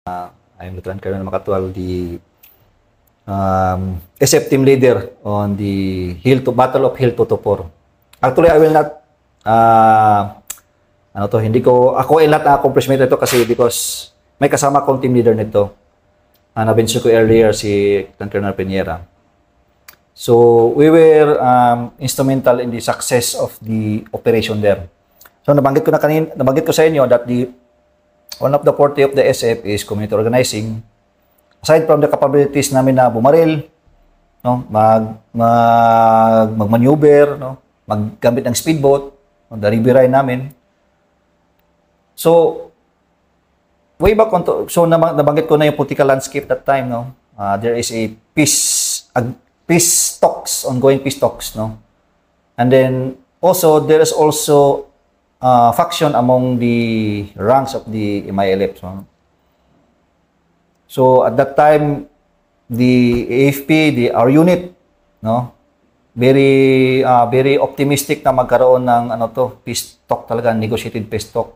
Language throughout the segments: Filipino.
I'm Lieutenant Colonel Makatwal, the SF team leader on the Battle of Hill 224. Actually, I will not, ako ay lahat na accomplishment ito kasi because may kasama akong team leader nito. Na-mention ko earlier si Lieutenant Colonel Peñera. So, we were instrumental in the success of the operation there. So, nabanggit ko sa inyo that one of the forte of the SF is community organizing. Aside from the capabilities namin na bumaril, no, mag-maneuver, no, maggamit ng speedboat, no, the river ride namin. So, way back on so nabanggit ko na yung political landscape that time, no. There is a peace talks, ongoing peace talks, no. And then also there is also faction among the ranks of the MILF. So at that time, the AFP, our unit, no, very optimistic na magkaroon ng peace talk talaga, negotiated peace talk.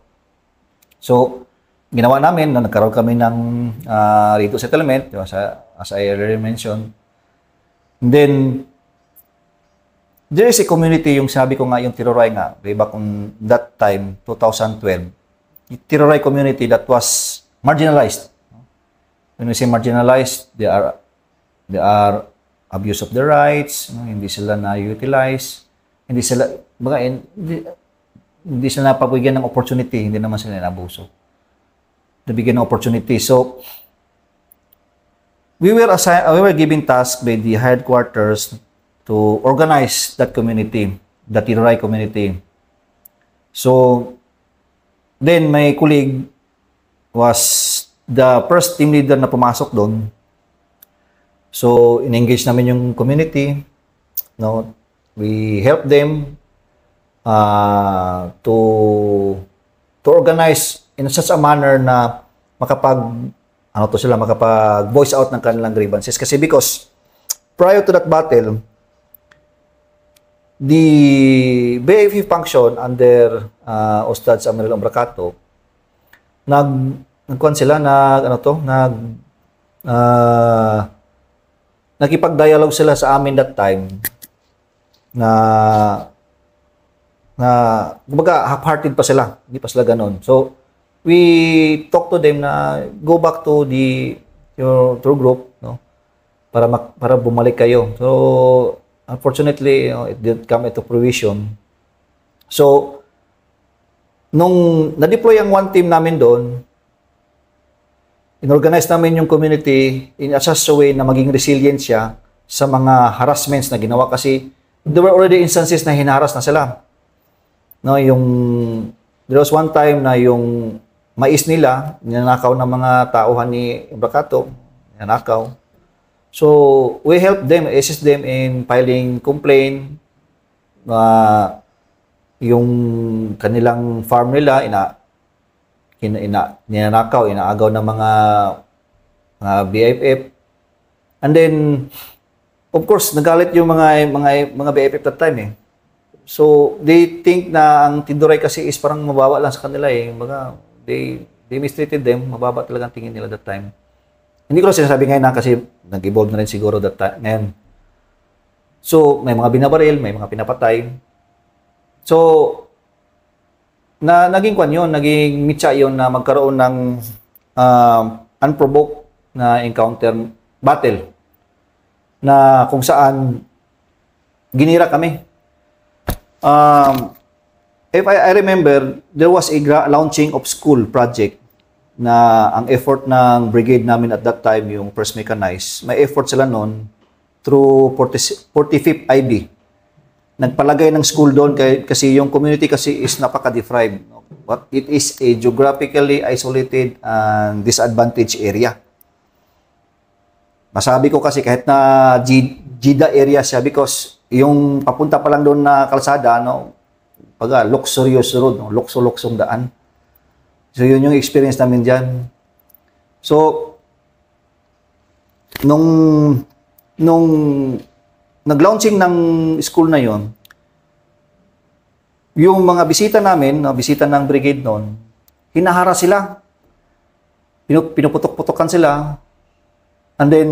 So ginawa namin na nagkaroon kami ng rito settlement, diba, as I already mentioned. And then there is a community, yung sabi ko nga, yung Tiroray nga, way back on that time, 2012, yung Tiroray community that was marginalized. When we say marginalized, they are abuse of their rights, no? Hindi sila na-utilize, hindi sila napabigyan ng opportunity, hindi naman sila na-abuso. Nabigyan ng opportunity. So, we were given task by the headquarters to organize that community, the Tiroray community. So, then my colleague was the first team leader na pumasok doon. So, in-engage namin yung community. No, we help them to organize in such a manner na makapag-voice out ng kanilang grievances. Kasi because prior to that battle, the BAF function under Ustad Samuel Ombracato, nakipag-dialogue sila sa amin that time na kumbaga half-hearted pa sila, hindi pa sila ganun. So we talk to them na go back to your group, no, para bumalik kayo. So unfortunately, it didn't come into fruition. So, nung na-deploy ang one team namin doon, inorganize namin yung community in such a way na maging resilient siya sa mga harassments na ginawa kasi there were already instances na hinaharas na sila. No, there was one time na yung mais nila, ninanakaw ng mga tauhan ni Ombracato, ninanakaw. So, we help them, assist them in filing complaint. Yung kanilang farm nila, ninanakaw, inaagaw ng mga BIFF. And then, of course, nagalit yung mga BIFF that time eh. So, they think na ang Tiroray kasi is parang mababa lang sa kanila eh. They mistreated them, mababa talaga ang tingin nila that time. Hindi ko lang sinasabi ngayon na kasi nag-evolve na rin siguro that time ngayon. So, may mga binabaril, may mga pinapatay. So, naging mitsa yun na magkaroon ng unprovoked na encounter battle na kung saan ginira kami. If I remember, there was a launching of school project na ang effort ng brigade namin at that time, yung first mechanized, may effort sila noon through 45th IB. Nagpalagay ng school doon kasi yung community kasi is napaka-deprived. But it is a geographically isolated and disadvantaged area. Masabi ko kasi kahit na Jida area siya because yung papunta pa lang doon na kalsada, no, luxurious road, no, lukso-luksong daan. So, yun yung experience namin dyan. So, nung nag-launching ng school na yon, yung mga bisita namin, bisita ng brigade noon, hinahara sila. pinuputok-putokan sila. And then,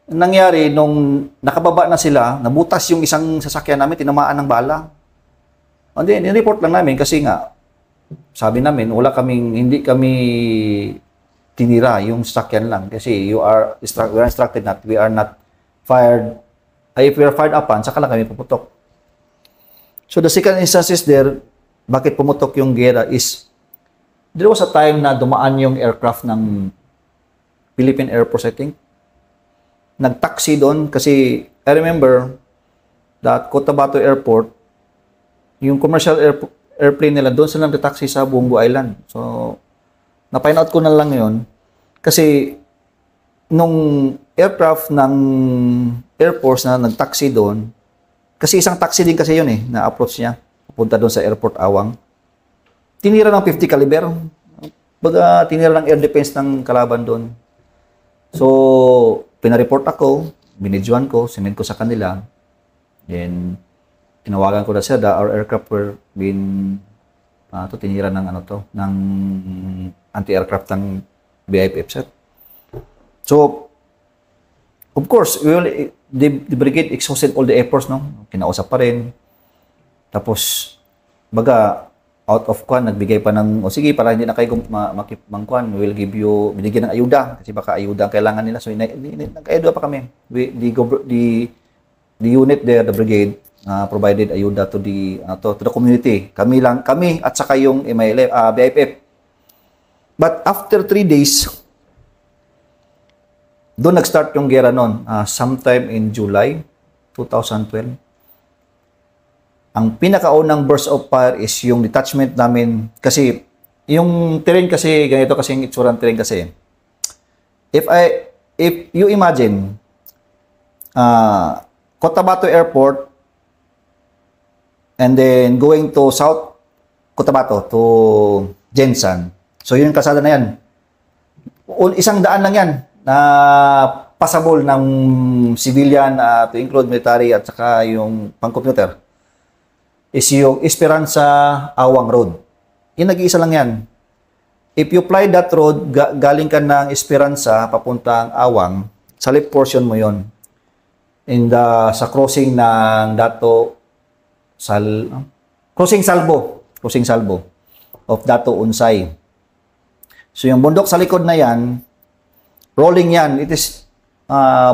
nangyari, nung nakababa na sila, nabutas yung isang sasakyan namin, tinamaan ng bala. And then, in-report lang namin kasi nga, sabi namin, hindi kami tinira yung sasakyan lang. Kasi we are instructed not, we are not fired. If we are fired upon, saka lang kami puputok. So the second instances there, bakit pumutok yung gera is, there was a time na dumaan yung aircraft ng Philippine Air Force, I think. Nag-taxi doon kasi I remember that Cotabato Airport, yung commercial airplane nila, doon sila nag-taxi sa Buongo Island. So, na-find out ko na lang yun. Kasi, nung aircraft ng Air Force na nag-taxi doon, kasi isang taxi din kasi yun na approach niya, pupunta doon sa Airport Awang. Tinira ng 50 caliber. Baga, tinira ng air defense ng kalaban doon. So, pinareport ako, binidyoan ko, sinend ko sa kanila. Then, tinawagan ko na sila, our aircraft were tinira ng ng anti-aircraft ng BIFF set. So, of course, the brigade exhausted all the efforts, no? Kinausap pa rin. Tapos, baga, out of nagbigay pa ng, sige, para hindi na kayo makipangkuan, we will give you, binigyan ng ayuda, kasi baka ayuda ang kailangan nila. So, nag-ayuda pa kami. The unit there, the brigade, provided ayuda to the community. Kami at saka yung BIFF. But after 3 days, doon nag-start yung gera noon, sometime in July 2012. Ang pinakaunang burst of fire is yung detachment namin. Kasi, yung terrain kasi, ganito kasi yung itsurang terrain kasi. If you imagine, Cotabato Airport, and then going to South Cotabato, to Jensan. So, yun yung kalsada na yan. Isang daan lang yan na passable ng civilian to include military at saka yung pang-computer is yung Esperanza Awang Road. Yung nag-iisa lang yan. If you fly that road, galing ka ng Esperanza papuntang Awang, sa left portion mo yon. Sa crossing ng crossing Salvo of Dato Unsay. So yung bundok sa likod na yan, rolling yan. It is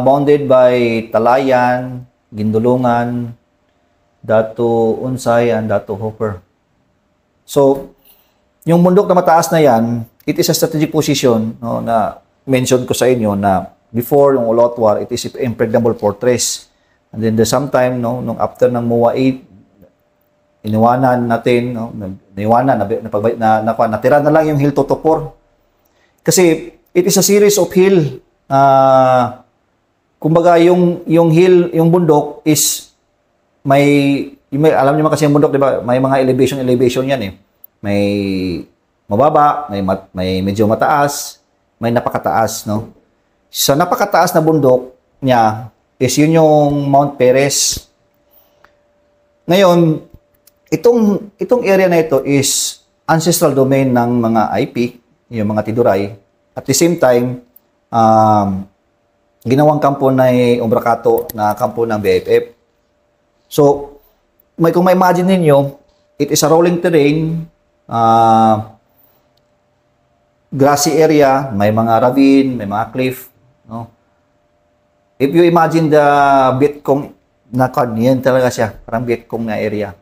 bounded by Talayan, Gindulungan, Dato Unsay, and Dato Hopper. So, yung bundok na mataas na yan, it is a strategic position, no, na mention ko sa inyo na before yung Olotwar, it is an impregnable fortress. And then there's sometime, no, nung after ng MOA 8, iniwanan natin, no, natira na lang yung Hill Totopor. Kasi it is a series of hill. Kumbaga yung hill, yung bundok is may alam niyo kasi yung bundok, 'di ba? May mga elevation yan . May mababa, may medyo mataas, may napakataas, no. Sa napakataas na bundok niya is yun yung Mount Perez. Ngayon, itong area na ito is ancestral domain ng mga IP, yung mga Tiduray. At the same time, ginawang kampo na Umbracato na kampo ng BIFF. So, kung ma-imagine ninyo, it is a rolling terrain, grassy area, may mga ravine, may mga cliff, no? If you imagine the Vietcong na yan talaga siya, parang Vietcong na area.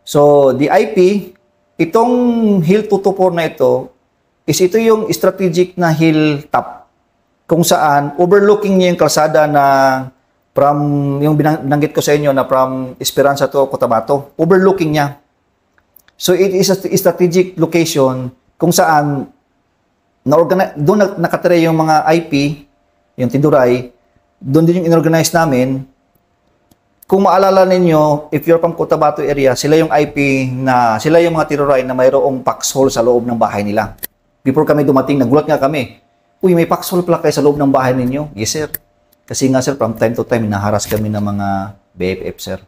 So, the IP, itong Hill 224 na ito, ito yung strategic na hilltop kung saan overlooking niya yung kalsada na from, yung binanggit ko sa inyo na from Esperanza to Cotabato, overlooking niya. So, it is a strategic location kung saan doon nakatira yung mga IP, yung Tiduray, doon din yung inorganize namin. Kung maalala ninyo, if you're from Cotabato area, sila yung IP sila yung mga Tiduray na mayroong foxhole sa loob ng bahay nila. Before kami dumating, nagulat nga kami. Uy, may foxhole pala kayo sa loob ng bahay ninyo. Yes, sir. Kasi nga, sir, from time to time, naharas kami ng mga BIFF, sir.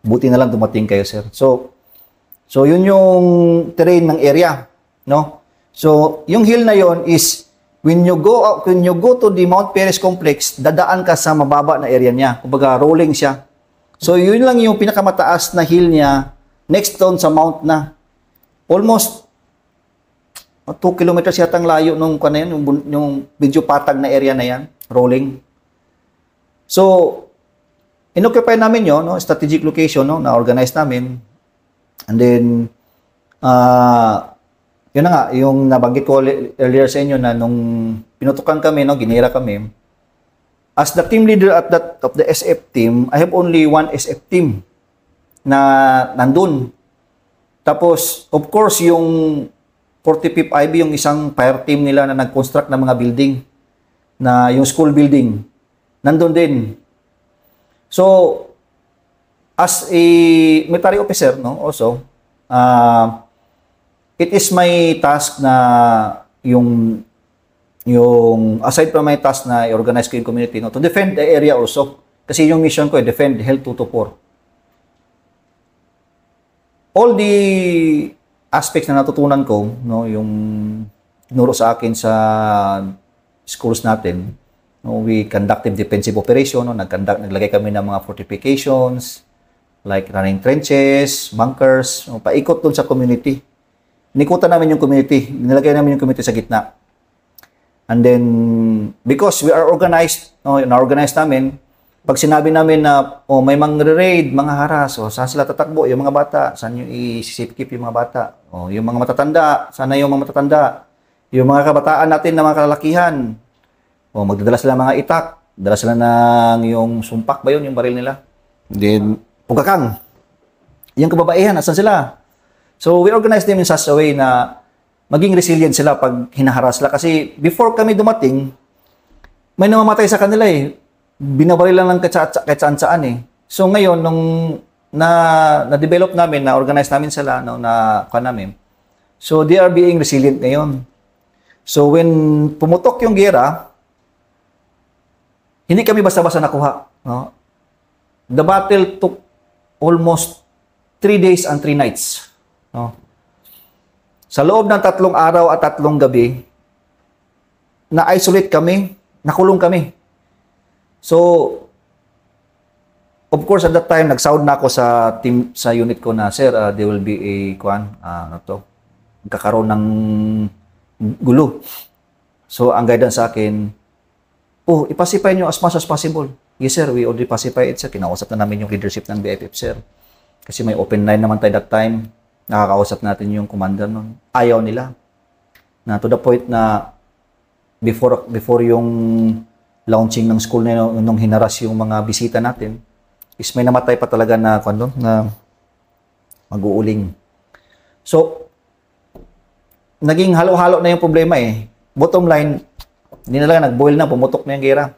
Buti na lang dumating kayo, sir. So yun yung terrain ng area, no? So, yung hill na yon is when you go to the Mount Perez complex, dadaan ka sa mababa na area niya. Kumbaga rolling siya. So, yun lang yung pinakamataas na hill niya next down sa mount na. Almost 2 kilometers yata ang layo nung yung medyo patag na area na yan, rolling. So, inoccupy namin yun, no, strategic location, no, na-organize namin. And then, yun na nga, yung nabanggit ko earlier sa inyo na nung pinutukan kami, no, ginira kami. As the team leader of the SF team, I have only one SF team na nandun. Tapos, of course, yung 45th IB, yung isang fire team nila na nag-construct ng mga building, na yung school building, nandun din. So, as a military officer, no, also, it is my task na yung aside from my task na i-organize ko yung community, no, to defend the area also. Kasi yung mission ko, defend Health 224. All the aspects na natutunan ko, no, yung nuro sa akin sa schools natin, no, we conducted defensive operation, no, naglagay kami ng mga fortifications, like running trenches, bunkers, no, paikot dun sa community. Nikutan namin yung community, nilagay namin yung community sa gitna. And then, because we are organized, no, na-organize namin, pag sinabi namin na may mga raid, mga haras, saan sila tatakbo, yung mga bata, saan yung i-safekeep yung mga bata, yung mga matatanda, sana yung mga matatanda, yung mga kabataan natin na mga kalalakihan, magdadala sila mga itak, dala sila ng yung sumpak ba yun, yung baril nila. Then, pugakang. Yung kababaihan, asan sila? So, we organize them in such a way na maging resilient sila pag hinaharas sila. Kasi before kami dumating, may namamatay sa kanila eh. Binabaril lang kahit saan-saan eh. So, ngayon, nung na-develop namin, na-organize namin sila, no, namin. So, they are being resilient ngayon. So, when pumutok yung gera, hindi kami basta-basta nakuha. No? The battle took almost 3 days and 3 nights. No? Sa loob ng 3 araw at 3 gabi, na-isolate kami, nakulong kami. So, of course, at that time, nag-sound na ako sa unit ko na, sir, there will be a, magkakaroon ng gulo. So, ang guidance sa akin, ipacify nyo as much as possible. Yes, sir, we already pacify it, sir. Kinausap na namin yung leadership ng BFF, sir. Kasi may open line naman tayo that time. Nakakausap natin yung commander nun. Ayaw nila. Na to the point na before yung launching ng school na nung hinaras yung mga bisita natin, is may namatay pa talaga na mag-uuling. So, naging halo-halo na yung problema eh. Bottom line, hindi na lang nag-boil na, pumutok na yung gera.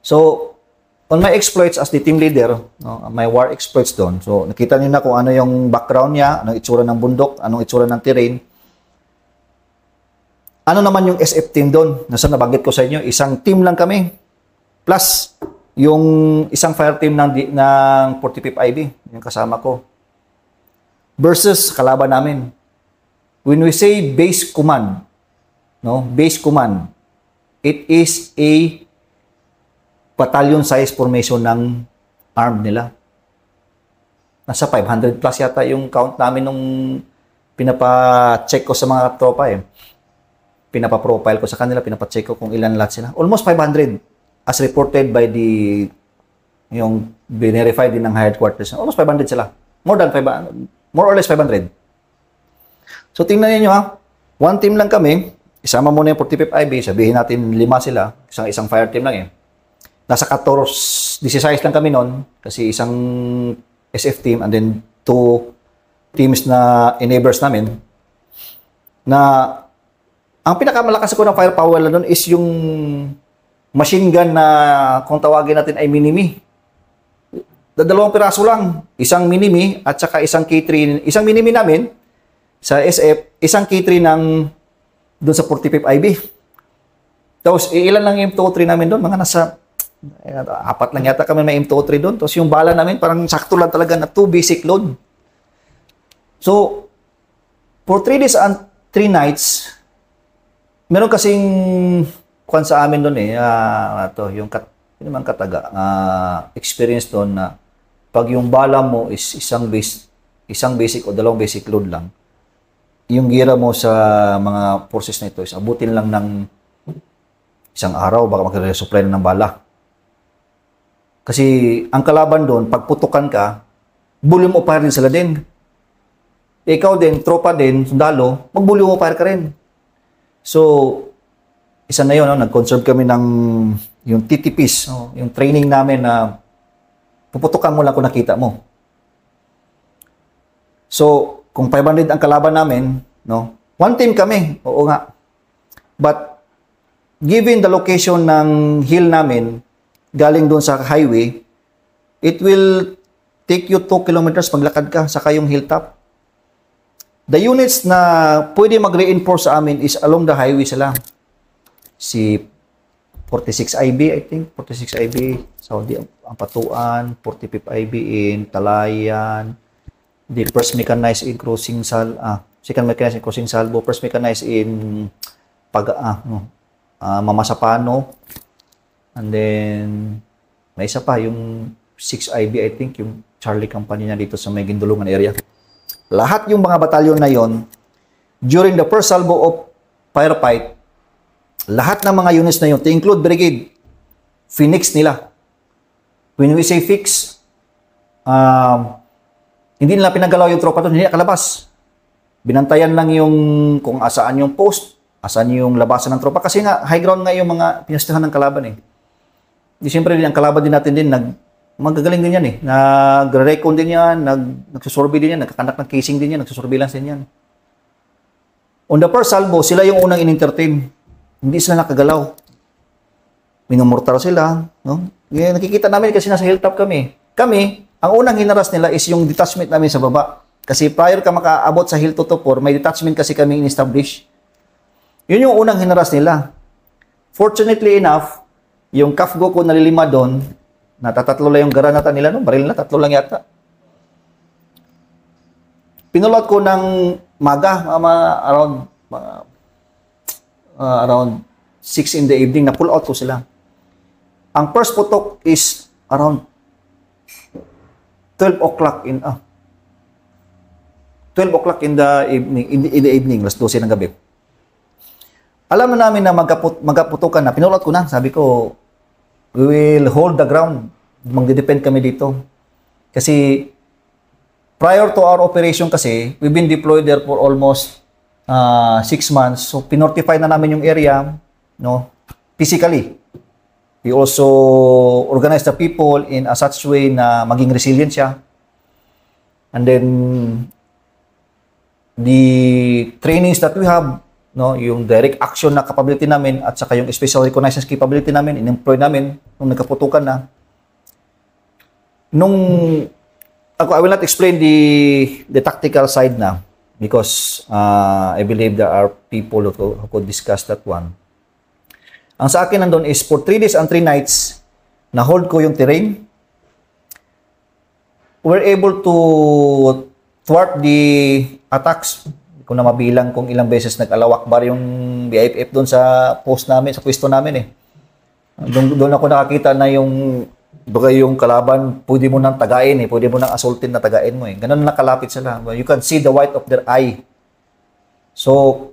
So, on my exploits as the team leader, no, my war exploits doon. So, nakita niyo na kung ano yung background niya, anong itsura ng bundok, anong itsura ng terrain. Ano naman yung SF team doon? Nasa nabanggit ko sa inyo, isang team lang kami. Plus, yung isang fire team ng 45th IB, yung kasama ko. Versus kalaban namin. When we say base command, no, base command, it is a battalion size formation ng armed nila. Nasa 500 plus yata yung count namin nung pinapa-check ko sa mga tropa eh. Pinapa-profile ko sa kanila, pinapa-check ko kung ilan lahat sila. Almost 500 as reported by yung verify din ng headquarters. Almost 500 sila. More or less 500. So tingnan niyo ha, one team lang kami, isama mo na yung 45th IB, sabihin natin 5 sila, isang fire team lang eh. Nasa 16 lang kami noon kasi isang SF team and then 2 teams na enablers namin na ang pinakamalakas ko ng firepower na doon is yung machine gun na kung tawagin natin ay Minimi. Dalawang piraso lang, isang Minimi at saka isang K3, isang Minimi namin sa SF, isang K3 ng doon sa 45th IB. Tapos ilan lang yung M203 namin doon, mga nasa 4 lang yata kami may M203 doon. Tapos yung bala namin parang sakto lang talaga na 2 basic load. So, for 3 days and 3 nights, meron kasing kwan sa amin doon yung yun naman kataga, experience doon na pag yung bala mo is isang basic o dalawang basic load lang, yung gira mo sa mga forces na ito is abutin lang ng isang araw, baka magre-resupply na ng bala. Kasi ang kalaban doon, pag putukan ka, volume of fire din sila din. Ikaw din, tropa din, sundalo, mag-volume of fire ka rin. So, isa na yun, nag-conserve kami ng yung TTPs, yung training namin na puputukan mo lang kung nakita mo. So, kung 500 ang kalaban namin, one team kami, oo nga. But, given the location ng hill namin, galing doon sa highway, it will take you 2 kilometers maglakad ka, saka yung hilltop. The units na pwede mag-reinforce sa amin is along the highway sila. Si 46 IB, I think. 46 IB, Saudi, Ampatuan, 45 IB in Talayan, the first mechanized in second mechanized in Crossing Salvo, first mechanized in Mamasapano, and then may isa pa, yung 6 IB, I think, yung Charlie Company na dito sa may Gindulungan area. Lahat yung mga batalyon na yon, during the first salvo of firefight, lahat ng mga units na yun, to include brigade, Phoenix nila. When we say fix, hindi nila pinagalaw yung tropa doon, hindi nakalabas. Binantayan lang yung kung asaan yung post, asaan yung labasan ng tropa. Kasi nga, high ground nga yung mga pinastahan ng kalaban eh. Di siyempre din, ang kalaban din natin din, magagaling din yan eh. Nagre-recon din yan, nagsusurvey din yan, nagkakanak ng casing din yan, nagsusurveillance din yan. On the first salvo, sila yung unang in-entertain. Hindi sila nakagalaw. Minumortar sila. No? Yan, nakikita namin kasi nasa hilltop kami. Kami, ang unang hinaras nila is yung detachment namin sa baba. Kasi prior ka makaabot sa Hill 224, may detachment kasi kami in-establish. Yun yung unang hinaras nila. Fortunately enough, yung kafgo ko nalilima doon, natatatlo lang yung granata nila, no? Baril na, 3 lang yata. Pinulot ko ng maga, around 6 in the evening, na pull out ko sila. Ang first putok is around 12 o'clock in the evening, alas 12 ng gabi. Alam na namin na magkaputukan na, pinulot ko na, sabi ko, we will hold the ground, magde-depend kami dito. Kasi, prior to our operation kasi, we've been deployed there for almost 6 months. So, pinortify na namin yung area, no, physically. We also organize the people in a such way na maging resilient siya. And then, the trainings that we have, no, yung direct action na capability namin at saka yung special reconnaissance capability namin, in-employ namin nung nagkaputukan na. I will not explain the tactical side na because I believe there are people who could discuss that one. Ang sa akin nandun is for 3 days and 3 nights na hold ko yung terrain. We're able to thwart the attacks. Hindi ko na mabilang kung ilang beses nag-alawakbar yung BIFF doon sa post namin, sa pwesto namin eh. Doon ako nakakita na yung kalaban, pwede mo nang tagain eh, pwede mo nang assaultin na tagain mo eh. Ganun na nakalapit sila. You can see the white of their eye. So,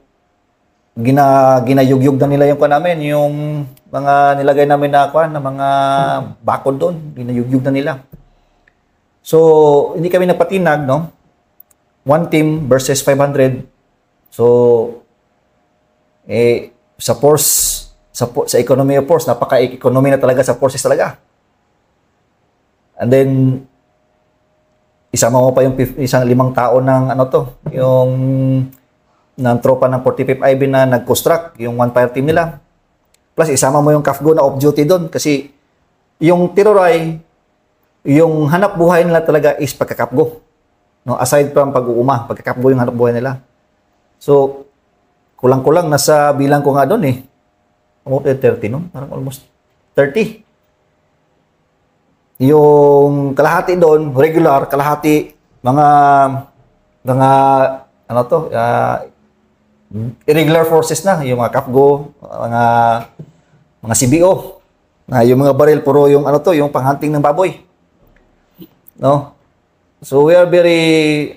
ginayugyug na nila yung namin, yung mga nilagay namin na mga bakod doon, ginayugyug na nila. So, hindi kami nagpatinag, no? 1 team versus 500. So, sa force, sa economy of force, napaka-economy na talaga sa forces talaga. And then, isama mo pa yung isang 5 tao ng ng tropa ng 45 IB na nag-construct, yung one fire team nila. Plus, isama mo yung kafgo na off-duty doon kasi yung tiroray, yung hanap buhay nila talaga is pagkakapgo. No? Aside from pag-uuma, pagkakapgo yung hanap buhay nila. So, kulang-kulang, nasa bilang ko nga doon eh. Almost 30, no? Parang almost 30. Yung kalahati doon, regular, kalahati, mga irregular forces na, yung mga KAPGO, mga CBO, na yung mga baril puro yung ano to, yung panghunting ng baboy. No? So we are very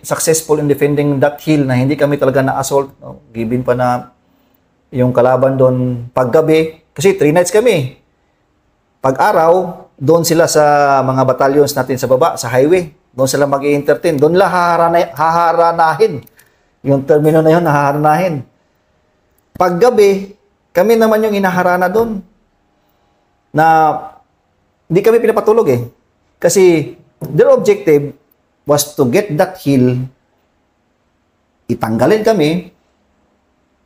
successful in defending that hill na hindi kami talaga na-assault. No? Given pa na yung kalaban doon paggabi, kasi 3 nights kami. Pag-araw, doon sila sa mga battalions natin sa baba, sa highway. Doon sila mag-i-entertain. Doon lang haharanahin. Yung termino na yun, haharanahin. Paggabi, kami naman yung inaharana doon. Na hindi kami pinapatulog eh. Kasi their objective was to get that hill, itanggalin kami,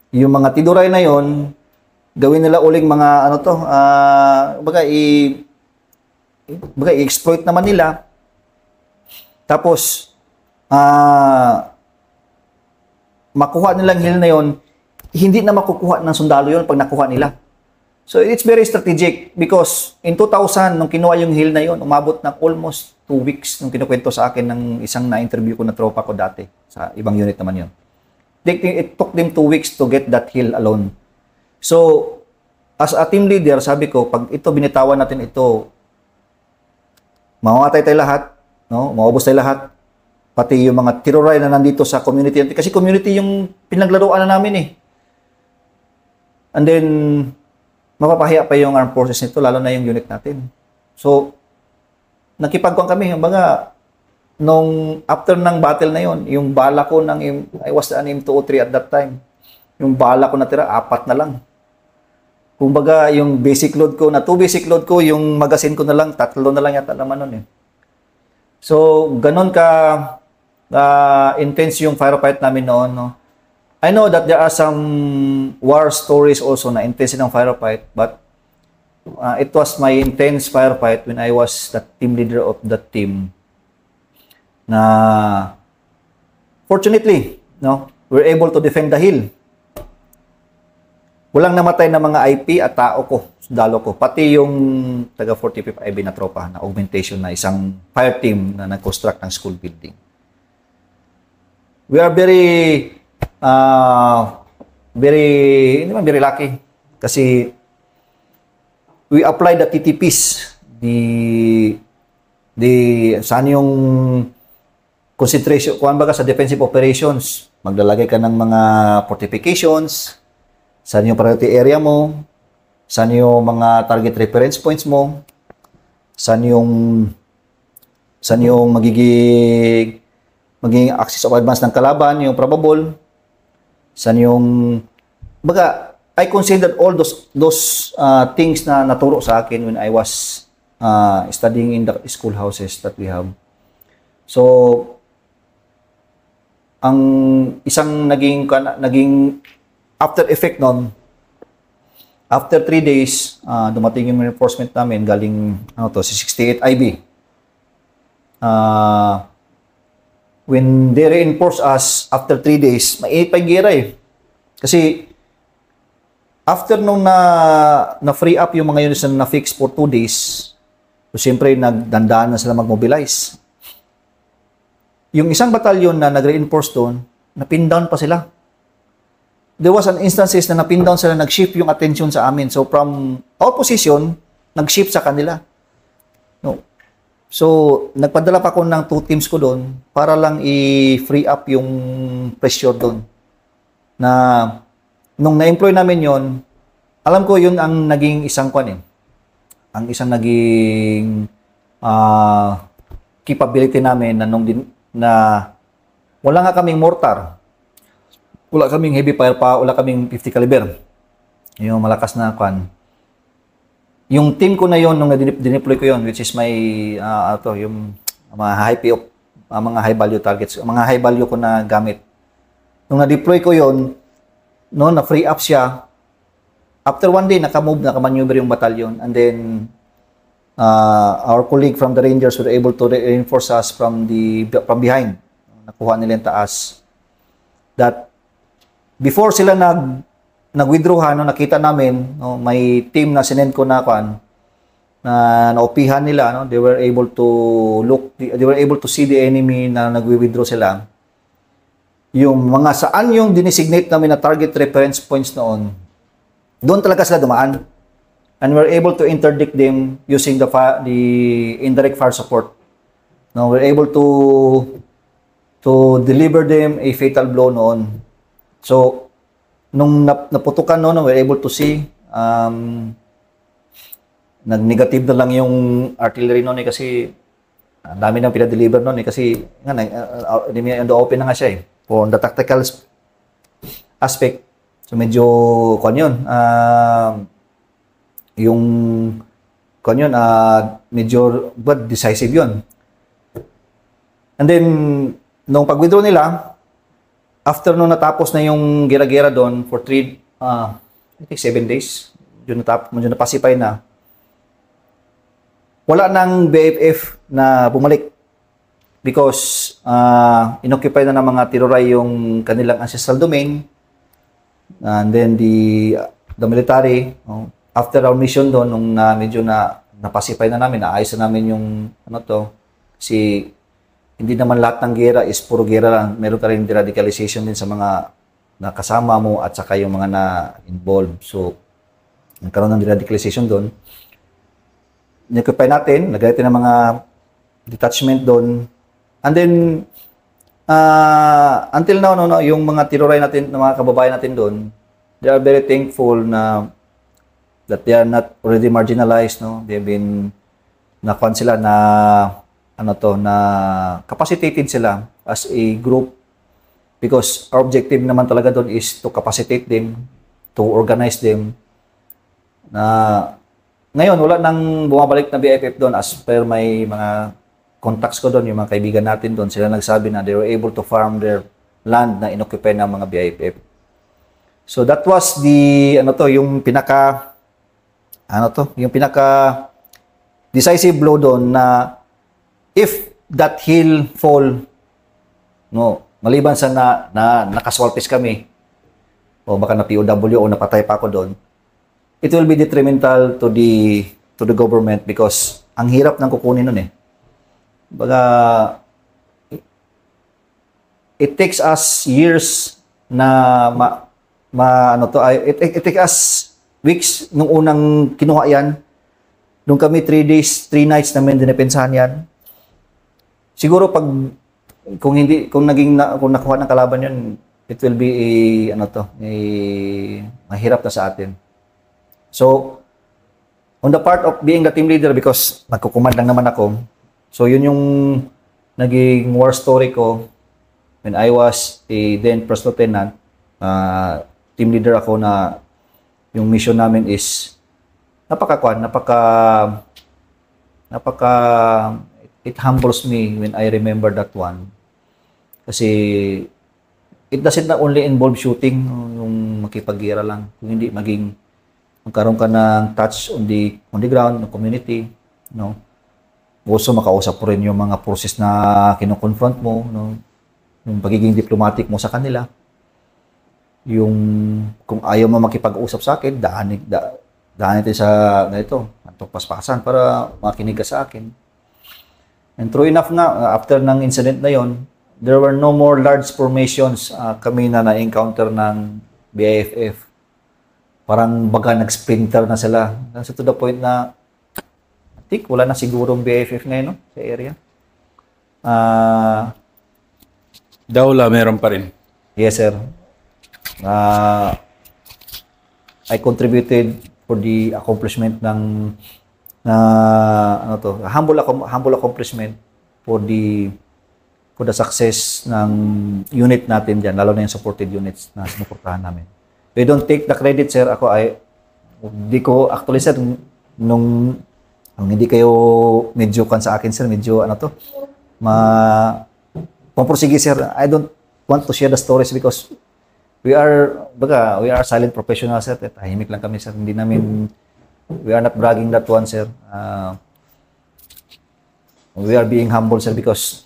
yung mga tiduray na yon, gawin nila uling mga ano to, baga i-exploit naman nila. Tapos makuha nilang hill na yon, hindi na makukuha ng sundalo yon pag nakuha nila. So it's very strategic because in 2000 nung kinuha yung hill na yon, umabot ng almost 2 weeks nung kinukwento sa akin ng isang na-interview ko na tropa ko dati sa ibang unit naman yon. It took them 2 weeks to get that hill alone. So as a team leader, sabi ko, pag ito binitawan natin ito, mamamatay tayo lahat, no? Maubos tayo lahat. Pati yung mga tiroray na nandito sa community. Kasi community yung pinaglaruan na namin eh. And then, mapapahiya pa yung armed forces nito, lalo na yung unit natin. So, nakipagkuhan kami. Baga, nung after ng battle na yon, yung bala ko I was an M203 at that time. Yung bala ko natira, 4 na lang. Kumbaga, yung basic load ko, 2 basic load ko, yung magazine ko na lang, 3 na lang yata naman nun eh. So, ganun ka intense yung firefight namin noon, no? I know that there are some war stories also na intense ng firefight, but it was my intense firefight when I was the team leader of that team. Na fortunately, no, we're able to defend the hill. Walang namatay na mga IP at tao ko, sundalo ko. Pati yung taga 45th IB na tropa na augmentation na isang fire team na nag-construct ng school building. We are very very lucky kasi we applied the TTPs, saan yung concentration, kuhan baga sa defensive operations, maglalagay ka ng mga fortifications, saan yung priority area mo, saan yung mga target reference points mo, saan yung magiging access of advance ng kalaban, yung probable, saan yung, baga, I considered all those things na naturo sa akin when I was studying in the schoolhouses that we have. So, ang isang naging after effect nun, after 3 days, dumating yung reinforcement namin galing si 68 IB. When they reinforce us after 3 days, mainit pa yung gira eh. Kasi after nung na-free up yung mga units na na-fix for 2 days, so siyempre nagdandaan na sila mag-mobilize. Yung isang batalyon na nag-reinforce doon, napin down pa sila. There was an instances na napin down sila, nag-shift yung attention sa amin. So from our position, nag-shift sa kanila. No. So, nagpadala pa ako ng 2 teams ko doon para lang i-free up yung pressure doon. Na, nung na-employ namin yon, alam ko yun ang naging isang ang isang naging capability namin na wala nga kaming mortar, wala kaming heavy fire pa, wala kaming 50 caliber. Yung malakas na Yung team ko na yon nung dineploy ko yon, which is my yung mga mga high value targets, mga high value ko na gamit. Nung na-deploy ko yon, no, na-free up siya. After 1 day, nakamaneuver yung batalyon, and then our colleague from the Rangers were able to reinforce us from behind. Nakuha nila yung taas. That before sila nag-withdraw, nakita namin, no, may team na sinend ko na naupihan nila, no, they were able to see the enemy na nag-withdraw sila. yung mga saan yung dinesignate namin na target reference points noon, doon talaga sila dumaan. And we're able to interdict them using the indirect fire support. No, we're able to deliver them a fatal blow noon. So, nung naputukan noon, we're able to see nag-negative na lang yung artillery noon kasi ang dami nang pinadeliver noon kasi nga open na nga siya for the tactical aspect. So medyo yung medyo decisive yun. And then nung pag-withdraw nila, after nung natapos na yung gera-gera doon for 7 days, medyo napacify na. Wala nang BFF na bumalik because inoccupy na ng mga Tiroray yung kanilang ancestral domain. And then the military, after our mission doon, nung medyo napacify na namin, naayos na namin yung kasi hindi naman lahat ng gera is puro gera lang. Meron ka rin radicalization din sa mga nakasama mo at saka yung mga na-involved. So, nagkaroon ng radicalization doon. Nikoppay natin, lagay natin ng mga detachment doon. And then, until now, yung mga Tiroray natin, mga kababayan natin doon, they are very thankful that they are not already marginalized. No? They've been, nakuhan sila na capacitated sila as a group because our objective naman talaga doon is to capacitate them, to organize them. Ngayon, wala nang bumabalik na BFF doon as per may mga contacts ko doon, yung mga kaibigan natin doon, sila nagsabi na they were able to farm their land na inoccupy ng mga BFF. So that was yung pinaka decisive blow doon na if that hill fall, maliban sa nakaswalpis kami, o baka na POW o napatay pa ako doon, it will be detrimental to the government because ang hirap ng kukunin nun Baga, it takes us years na it takes us weeks nung unang kinuha yan. Nung kami 3 days, 3 nights namin dinepensahan yan. Siguro kung nakuha ng kalaban yun, it will be mahirap na sa atin. So, on the part of being the team leader, because nagkukumand lang naman ako, so yun yung naging war story ko when I was a then first lieutenant. Team leader ako na yung mission namin is it humbles me when I remember that one. Kasi it doesn't not only involve shooting, yung makipag-gira lang, kung hindi magkaroon ka ng touch on the ground, ng community, Also, makausap po rin yung mga process na kino-confront mo, yung pagiging diplomatic mo sa kanila. Yung kung ayaw mo makipag-usap sa akin, daanin natin sa itong paspasan para makinig ka sa akin. And true enough nga, after ng incident na yon, there were no more large formations kami na-encounter ng BIFF. Parang baga nag-sprinter na sila. To the point na I think wala na sigurong BIFF ngayon sa area. Daula, meron pa rin. Yes, sir. I contributed for the accomplishment ng humble accomplishment for the success ng unit natin diyan, lalo na yung supported units na sinuportahan namin. We don't take the credit, sir. Hindi ko actually, sir, nung hindi kayo medyo sa akin, sir, medyo pupursige, sir. I don't want to share the stories because we are silent professionals, sir. Tahimik lang kami, sir. We are not bragging that one, sir. We are being humble, sir, because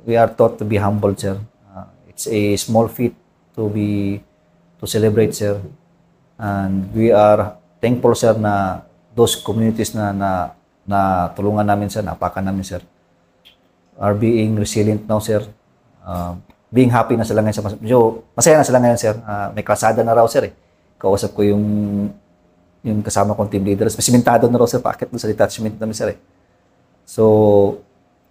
we are taught to be humble, sir. It's a small feat to celebrate, sir. And we are thankful, sir, na those communities na tulungan namin, sir, napakan namin, sir, are being resilient now, sir. being happy na sila ngayon masaya na sila ngayon, sir. May klasada na raw, sir, eh. Kausap ko yung kasama kong team leaders. May simentado na raw, sir, paakit doon sa detachment namin, sir, eh. So,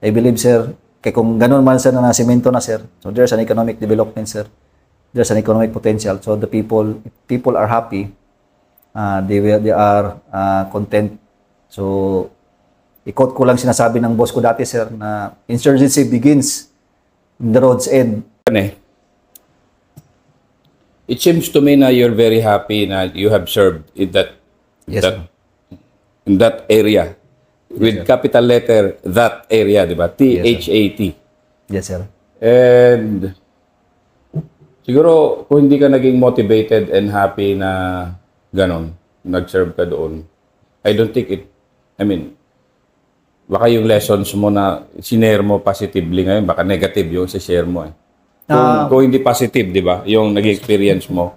I believe, sir, kaya kung ganun man, sir, na nasimento na, sir, so there's an economic development, sir. There's an economic potential. So, if people are happy, they are content. So, i-quote ko lang sinasabi ng boss ko dati, sir, na insurgency begins in the road's end. It seems to me na you're very happy na you have served in Yes, sir. in that area. With capital letter, that area, di ba? THAT. Yes, sir. And siguro, kung hindi ka naging motivated and happy na ganon, nag-serve ka doon, I don't think baka yung lessons mo na sinare mo positively ngayon, baka negative yung share mo, eh. Kung hindi positive, di ba? Yung naging experience mo.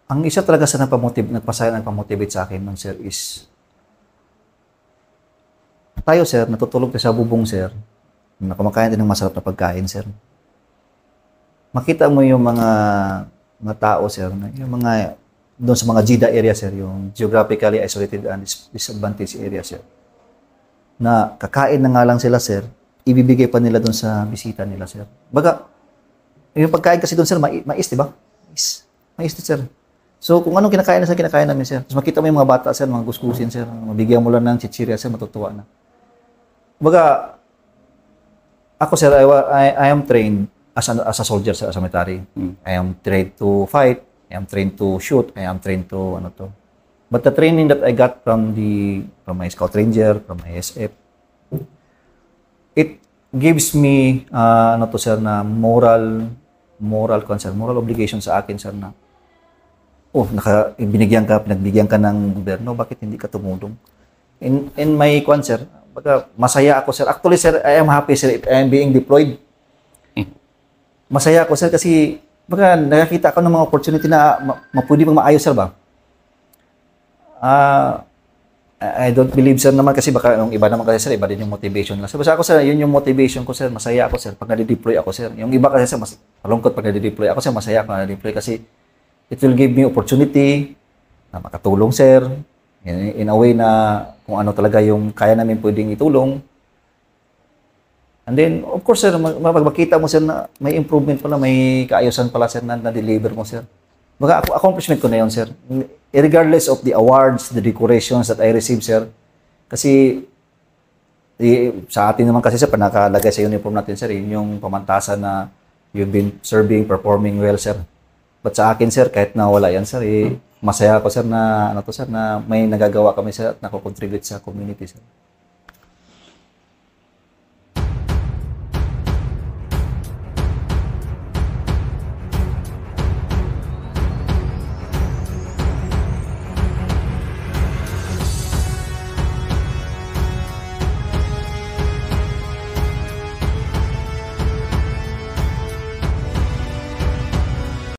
Ang isa talaga sa nagpamotivate sa akin nun, sir, is tayo, sir, natutulog tayo sa bubong, sir, na kumakain din ng masarap na pagkain, sir. Makita mo yung mga tao, sir, yung mga doon sa mga GIDA area, sir, yung geographically isolated and disadvantaged area, sir, na kakain na nga lang sila, sir, ibibigay pa nila doon sa bisita nila, sir. Baga, yung pagkain kasi doon, sir, mais, di ba? Mais, sir. So, kung anong kinakain namin, sir. Tapos makita mo yung mga bata, sir, mga gusgusin, sir. Mabigyan mo lang ng chichirya, sir, matutuwa na. Baga, ako, sir, I am trained as a soldier, sir, as a military. I am trained to fight. I am trained to shoot. I am trained to, But the training that I got from my Scout Ranger, from my SF, it gives me, sir, na moral obligation sa akin, sir, na, pinagbigyan ka ng gobyerno, bakit hindi ka tumulong? In my sir, baga, masaya ako, sir. Actually, sir, I am happy, sir, if I am being deployed. Masaya ako, sir, kasi, baga, nakakita ako ng mga opportunity na pwede pang maayos, sir, ba? I don't believe, sir, naman, kasi baka yung iba naman kasi, sir, iba din yung motivation lang. Basta ako, sir, yun yung motivation ko, sir. Masaya ako, sir, pag nade-deploy ako, sir. Yung iba kasi, sir, mas malungkot pag nade-deploy ako, sir. Masaya ako nade-deploy kasi it will give me opportunity na makatulong, sir, in a way na kung ano talaga yung kaya namin pwedeng itulong. And then, of course, sir, makita mo, sir, na may improvement pala, may kaayusan pala, sir, na deliver mo, sir. Baga, accomplishment ko na yun, sir. Regardless of the awards, the decorations that I received, sir. Kasi, sa atin naman kasi, sir, pag nakalagay sa uniform natin, sir, yun yung pamantasan na you've been serving, performing well, sir. But sa akin, sir, kahit na wala yan, sir, masaya ako, sir, na, sir, na may nagagawa kami, sir, at nako-contribute sa community, sir.